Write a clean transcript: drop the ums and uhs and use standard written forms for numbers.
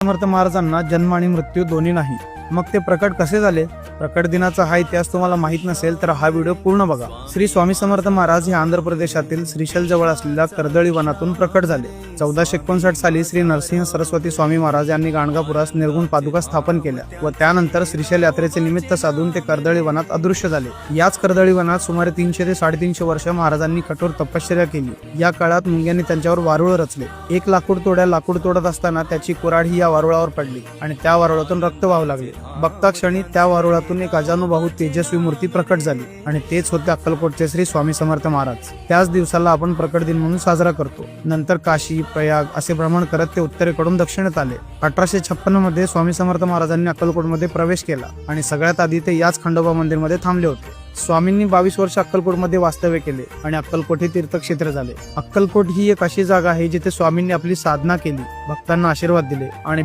समर्थ महाराजांना जन्म आणि मृत्यू दोन्ही नाही, मग ते प्रकट कसे झाले? प्रकट दिनाचा हा इतिहास तुम्हाला माहित नसेल तर हा व्हिडिओ पूर्ण बघा. श्री स्वामी समर्थ महाराज हे आंध्र प्रदेशातील श्रीशैल जवळ असलेल्या कर्दळी वनातून प्रकट झाले. 1459 साली श्री नरसिंह सरस्वती स्वामी महाराज यांनी गाणगापुरास निर्गुण पादुका स्थापन केल्या व त्यानंतर श्रीशैल यात्रेचे निमित्त साधून ते कर्दळी वनात अदृश्य झाले. याच कर्दळी वनात सुमारे 300 ते 350 वर्ष महाराजांनी कठोर तपश्चर्या केली. या काळात मुंग्यांनी त्यांच्यावर वारुळ रचले. एक लाकूड तोडत असताना त्याची कुऱ्हाड ही या वारुळावर पडली आणि त्या वारुळातून रक्त वाहू लागले. बघता क्षणी त्या वारुळातून एक अजानुबाहू तेजस्वी मूर्ती प्रकट झाली आणि तेच होते अक्कलकोटचे श्री स्वामी समर्थ महाराज. त्याच दिवसाला आपण प्रकट दिन म्हणून साजरा करतो. नंतर काशी, प्रयाग असे भ्रमण करत ते उत्तरेकडून दक्षिणेत आले. 1856 मध्ये स्वामी समर्थ महाराजांनी अक्कलकोटमध्ये प्रवेश केला आणि सगळ्यात आधी ते याच खंडोबा मंदिरमध्ये थांबले होते. स्वामींनी 22 वर्ष अक्कलकोटमध्ये वास्तव्य केले आणि अक्कलकोट हे तीर्थक्षेत्र झाले. अक्कलकोट ही एक अशी जागा आहे जिथे स्वामींनी आपली साधना केली, भक्तांना आशीर्वाद दिले आणि